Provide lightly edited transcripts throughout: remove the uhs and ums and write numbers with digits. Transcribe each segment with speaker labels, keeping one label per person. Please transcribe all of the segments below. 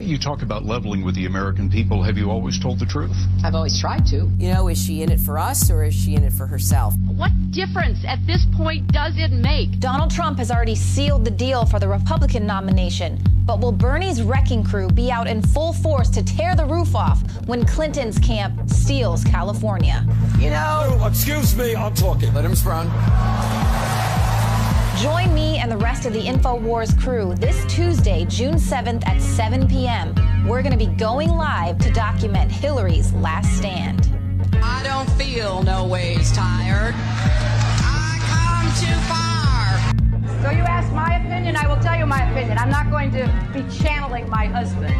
Speaker 1: You talk about leveling with the American people. Have you always told the truth?
Speaker 2: I've always tried to.
Speaker 3: You know, is she in it for us or is she in it for herself?
Speaker 4: What difference at this point does it make?
Speaker 5: Donald Trump has already sealed the deal for the Republican nomination. But will Bernie's wrecking crew be out in full force to tear the roof off when Clinton's camp steals California?
Speaker 3: You know...
Speaker 6: Oh, excuse me, I'm talking.
Speaker 3: Let him run.
Speaker 5: Join me and the rest of the InfoWars crew this Tuesday, June 7th at 7 p.m. We're going to be going live to document Hillary's last stand.
Speaker 2: I don't feel no ways tired. I come too far.
Speaker 7: So you ask my opinion, I will tell you my opinion. I'm not going to be channeling my husband.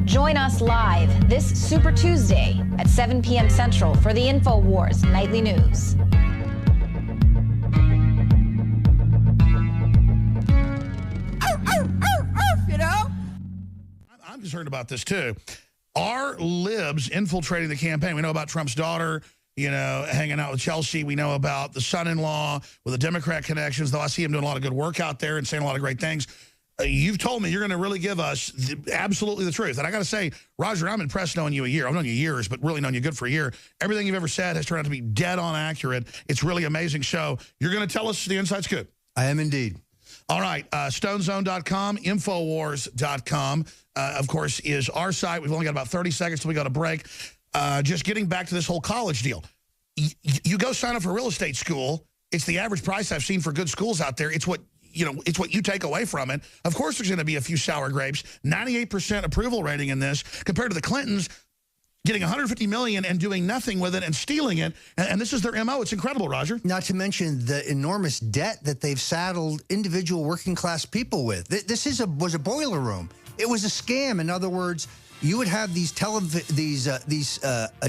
Speaker 5: Join us live this Super Tuesday at 7 p.m. Central for the InfoWars Nightly News.
Speaker 8: I'm concerned about this, too. Are libs infiltrating the campaign? We know about Trump's daughter, you know, hanging out with Chelsea. We know about the son-in-law with the Democrat connections, though I see him doing a lot of good work out there and saying a lot of great things. You've told me you're going to really give us absolutely the truth. And I got to say, Roger, I'm impressed knowing you a year. I've known you years, but really known you good for a year. Everything you've ever said has turned out to be dead on accurate. It's really amazing show. You're going to tell us the inside scoop.
Speaker 9: I am indeed.
Speaker 8: All right, StoneZone.com, Infowars.com, of course, is our site. We've only got about 30 seconds till we go to break. Just getting back to this whole college deal. You go sign up for real estate school. It's the average price I've seen for good schools out there. It's what you take away from it. Of course, there's going to be a few sour grapes. 98% approval rating in this compared to the Clintons getting $150 million and doing nothing with it and stealing it. And this is their MO. It's incredible, Roger.
Speaker 9: Not to mention the enormous debt that they've saddled individual working class people with. This was a boiler room. It was a scam. In other words, you would have these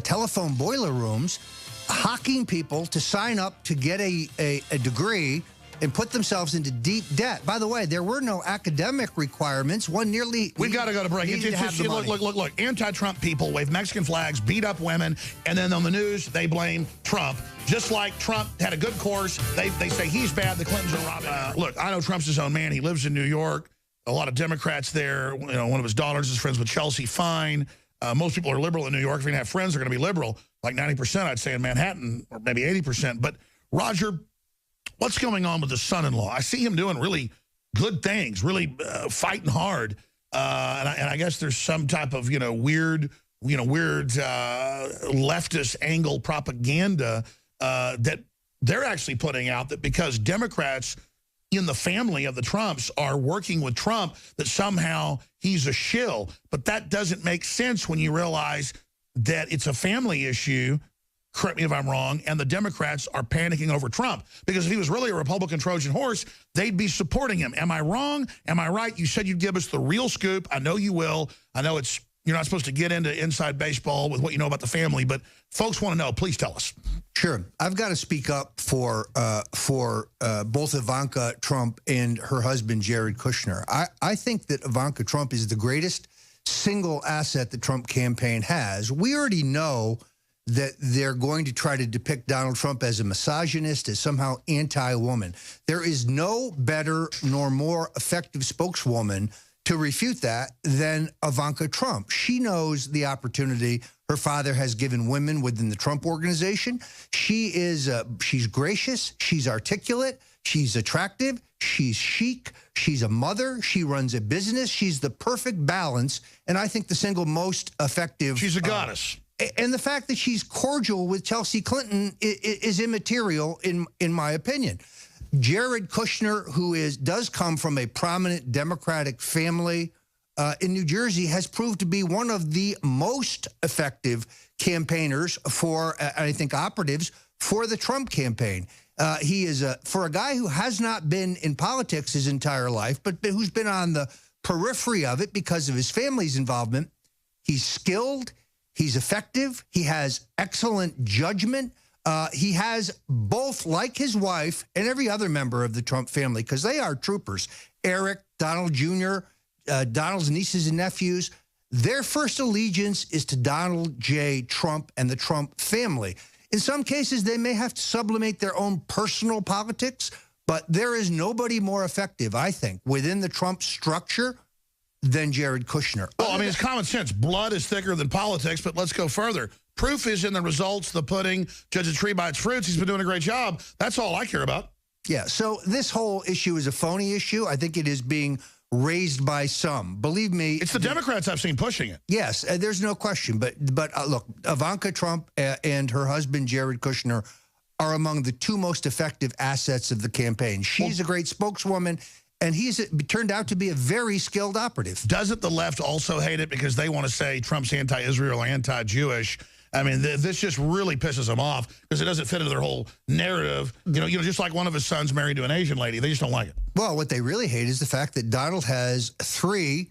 Speaker 9: telephone boiler rooms hawking people to sign up to get a degree and put themselves into deep debt. By the way, there were no academic requirements. One nearly...
Speaker 8: We've got to go to break. Look. Anti-Trump people wave Mexican flags, beat up women, and then on the news, they blame Trump. Just like Trump had a good course, they say he's bad, the Clintons are robbing. Look, I know Trump's his own man. He lives in New York. A lot of Democrats there. You know, one of his daughters is friends with Chelsea. Fine. Most people are liberal in New York. If you're going to have friends, they're going to be liberal. Like 90%, I'd say, in Manhattan, or maybe 80%. But, Roger, what's going on with the son-in-law? I see him doing really good things, really fighting hard. And I guess there's some type of, weird leftist angle propaganda that they're actually putting out, that because Democrats in the family of the Trumps are working with Trump, that somehow he's a shill. But that doesn't make sense when you realize that it's a family issue. Correct me if I'm wrong, and the Democrats are panicking over Trump. Because if he was really a Republican Trojan horse, they'd be supporting him. Am I wrong? Am I right? You said you'd give us the real scoop. I know you will. I know you're not supposed to get into inside baseball with what you know about the family, but folks want to know. Please tell us.
Speaker 9: Sure. I've got to speak up for both Ivanka Trump and her husband, Jared Kushner. I think that Ivanka Trump is the greatest single asset the Trump campaign has. We already know that they're going to try to depict Donald Trump as a misogynist, as somehow anti-woman. There is no better nor more effective spokeswoman to refute that than Ivanka Trump. She knows the opportunity her father has given women within the Trump organization. She's gracious, she's articulate, she's attractive, she's chic, she's a mother, she runs a business, she's the perfect balance, and I think the single most effective... She's
Speaker 8: a goddess.
Speaker 9: And the fact that she's cordial with Chelsea Clinton is immaterial, in my opinion. Jared Kushner, who does come from a prominent Democratic family in New Jersey, has proved to be one of the most effective campaigners for, I think, operatives for the Trump campaign. He is, for a guy who has not been in politics his entire life, but who's been on the periphery of it because of his family's involvement, he's skilled, he's effective, he has excellent judgment. He has both, like his wife and every other member of the Trump family, because they are troopers, Eric, Donald Jr., Donald's nieces and nephews, their first allegiance is to Donald J. Trump and the Trump family. In some cases, they may have to sublimate their own personal politics, but there is nobody more effective, I think, within the Trump structure than Jared Kushner.
Speaker 8: Well, I mean, it's common sense. Blood is thicker than politics, but let's go further. Proof is in the results, the pudding. Judge a tree by its fruits. He's been doing a great job. That's all I care about.
Speaker 9: Yeah, so this whole issue is a phony issue. I think it is being raised by some. Believe me.
Speaker 8: It's the Democrats I've seen pushing it.
Speaker 9: Yes, there's no question. But look, Ivanka Trump and her husband, Jared Kushner, are among the two most effective assets of the campaign. She's a great spokeswoman, and he's turned out to be a very skilled operative. Doesn't
Speaker 8: the left also hate it because they want to say Trump's anti-Israel, anti-Jewish? I mean, this just really pisses them off because it doesn't fit into their whole narrative. You know, just like one of his sons married to an Asian lady. They just don't like it.
Speaker 9: Well, what they really hate is the fact that Donald has 3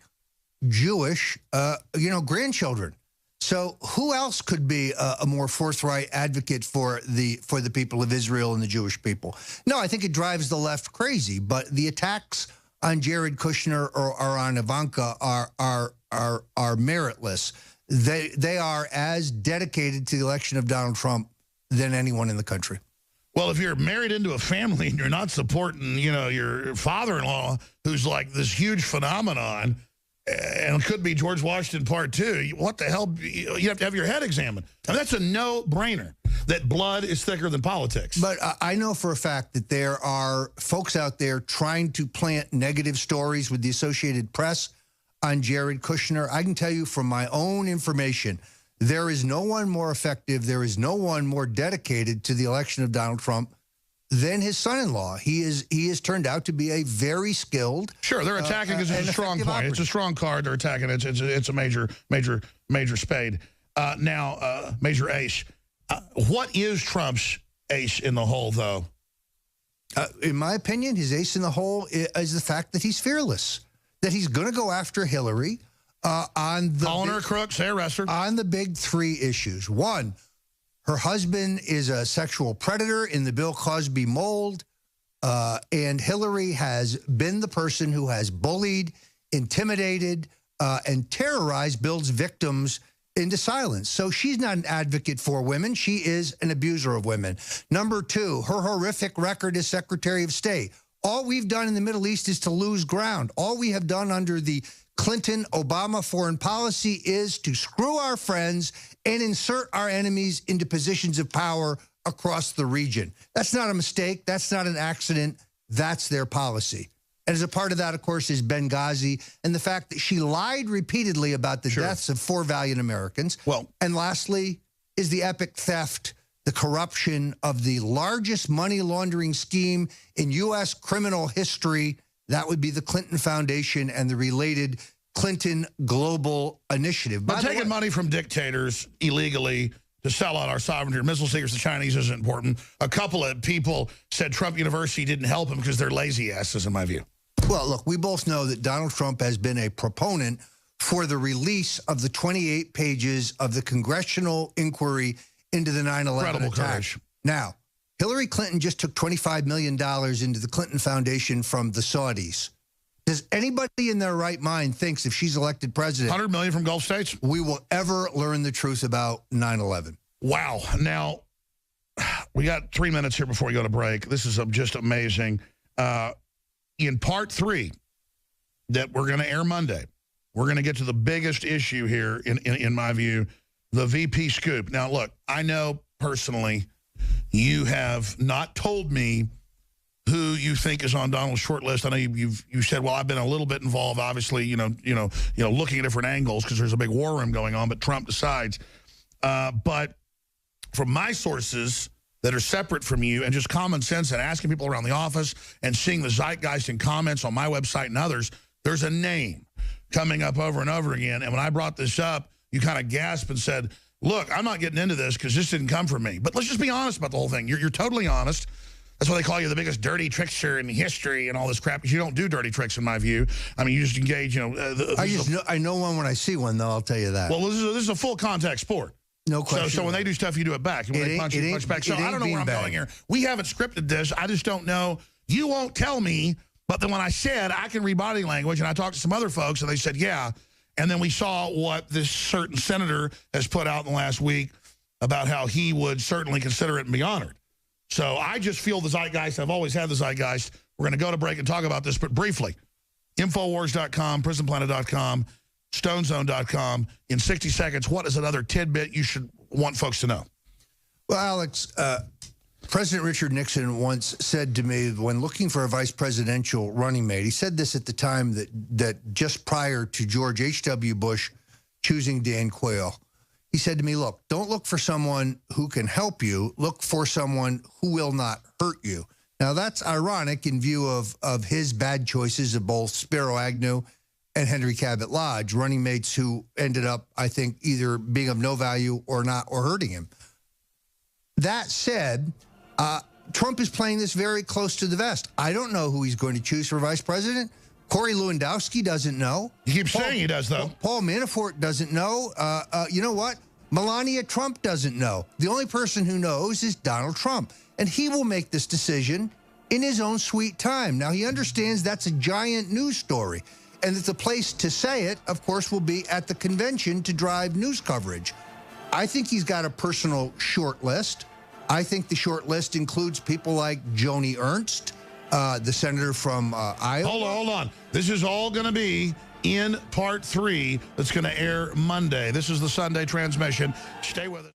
Speaker 9: Jewish, grandchildren. So who else could be a more forthright advocate for the people of Israel and the Jewish people? No, I think it drives the left crazy. But the attacks on Jared Kushner or on Ivanka are meritless. They are as dedicated to the election of Donald Trump than anyone in the country.
Speaker 8: Well, if you're married into a family and you're not supporting, your father-in-law, who's like this huge phenomenon, and it could be George Washington Part 2, what the hell? You have to have your head examined. I mean, that's a no-brainer that blood is thicker than politics.
Speaker 9: But I know for a fact that there are folks out there trying to plant negative stories with the Associated Press on Jared Kushner. I can tell you from my own information, there is no one more effective, there is no one more dedicated to the election of Donald Trump than his son-in-law. He is turned out to be a very skilled.
Speaker 8: Sure, they're attacking because it's a strong point. Operative. It's a strong card. They're attacking. It's a major spade. Major ace. What is Trump's ace in the hole, though?
Speaker 9: In my opinion, his ace in the hole is the fact that he's fearless. That he's going to go after Hillary on the
Speaker 8: calling her a crook, say arrest her,
Speaker 9: on the big 3 issues. 1, her husband is a sexual predator in the Bill Cosby mold, and Hillary has been the person who has bullied, intimidated, and terrorized Bill's victims into silence. So she's not an advocate for women. She is an abuser of women. Number 2, her horrific record as Secretary of State. All we've done in the Middle East is to lose ground. All we have done under the Clinton-Obama foreign policy is to screw our friends and insert our enemies into positions of power across the region. That's not a mistake. That's not an accident. That's their policy. And as a part of that, of course, is Benghazi and the fact that she lied repeatedly about the deaths of 4 valiant Americans.
Speaker 8: Well,
Speaker 9: and lastly is the epic theft, the corruption of the largest money laundering scheme in U.S. criminal history. That would be the Clinton Foundation and the related Clinton Global Initiative.
Speaker 8: But taking money from dictators illegally to sell out our sovereignty or missile seekers, the Chinese isn't important. A couple of people said Trump University didn't help him because they're lazy asses, in my view.
Speaker 9: Well, look, we both know that Donald Trump has been a proponent for the release of the 28 pages of the congressional inquiry into the 9/11 attack. Now, Hillary Clinton just took $25 million into the Clinton Foundation from the Saudis. Does anybody in their right mind thinks if she's elected president,
Speaker 8: $100 million from Gulf states,
Speaker 9: we will ever learn the truth about 9/11?
Speaker 8: Wow. Now, we got 3 minutes here before we go to break. This is just amazing. In part 3 that we're going to air Monday, we're going to get to the biggest issue here, in my view, the VP scoop. Now, look, I know personally you have not told me who you think is on Donald's short list. I know you said, well, I've been a little bit involved, obviously, looking at different angles because there's a big war room going on, but Trump decides. But from my sources that are separate from you and just common sense and asking people around the office and seeing the zeitgeist and comments on my website and others, there's a name coming up over and over again. And when I brought this up, you kind of gasped and said, look, I'm not getting into this because this didn't come from me. But let's just be honest about the whole thing. You're totally honest. That's why they call you the biggest dirty trickster in history and all this crap, because you don't do dirty tricks, in my view. I mean, you just engage,
Speaker 9: I know one when I see one, though, I'll tell you that.
Speaker 8: Well, this is a full contact sport.
Speaker 9: No question.
Speaker 8: So when they do stuff, you do it back. When they punch, you punch back. So I don't know where I'm going here. We haven't scripted this. I just don't know. You won't tell me. But then when I said I can read body language, and I talked to some other folks, and they said, yeah. And then we saw what this certain senator has put out in the last week about how he would certainly consider it and be honored. So I just feel the zeitgeist. I've always had the zeitgeist. We're going to go to break and talk about this, but briefly. Infowars.com, PrisonPlanet.com, StoneZone.com. In 60 seconds, what is another tidbit you should want folks to know?
Speaker 9: Well, Alex, President Richard Nixon once said to me when looking for a vice presidential running mate, he said this at the time that just prior to George H.W. Bush choosing Dan Quayle. He said to me, look, don't look for someone who can help you. Look for someone who will not hurt you. Now, that's ironic in view of his bad choices of both Spiro Agnew and Henry Cabot Lodge, running mates who ended up, I think, either being of no value or not, or hurting him. That said, Trump is playing this very close to the vest. I don't know who he's going to choose for vice president. Corey Lewandowski doesn't know.
Speaker 8: You keep saying he does, though.
Speaker 9: Paul Manafort doesn't know. You know what? Melania Trump doesn't know. The only person who knows is Donald Trump. And he will make this decision in his own sweet time. Now, he understands that's a giant news story. And that the place to say it, of course, will be at the convention to drive news coverage. I think he's got a personal short list. I think the short list includes people like Joni Ernst, the senator from Iowa.
Speaker 8: Hold on. This is all going to be in part 3 that's going to air Monday. This is the Sunday transmission. Stay with it.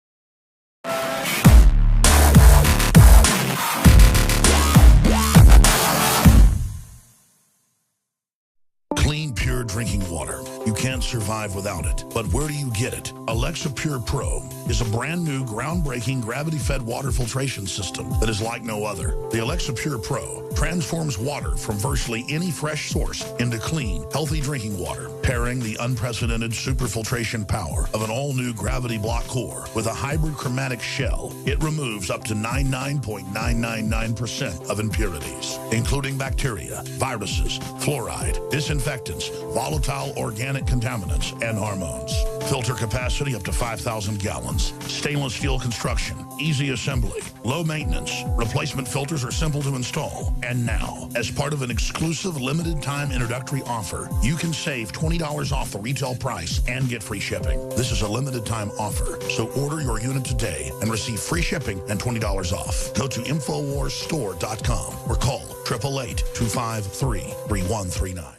Speaker 8: Clean, pure drinking water. You can't survive without it. But where do you get it? Alexa Pure Pro is a brand new, groundbreaking, gravity-fed water filtration system that is like no other. The Alexa Pure Pro transforms water from virtually any fresh source into clean, healthy drinking water, pairing the unprecedented superfiltration power of an all-new gravity block core with a hybrid chromatic shell. It removes up to 99.999% of impurities, including bacteria, viruses, fluoride, disinfectants, volatile organic contaminants, and hormones. Filter capacity up to 5,000 gallons. Stainless steel construction, easy assembly, low maintenance. Replacement filters are simple to install. And now, as part of an exclusive limited time introductory offer, you can save $20 off the retail price and get free shipping. This is a limited time offer, so order your unit today and receive free shipping and $20 off. Go to InfoWarsStore.com or call 888-253-3139.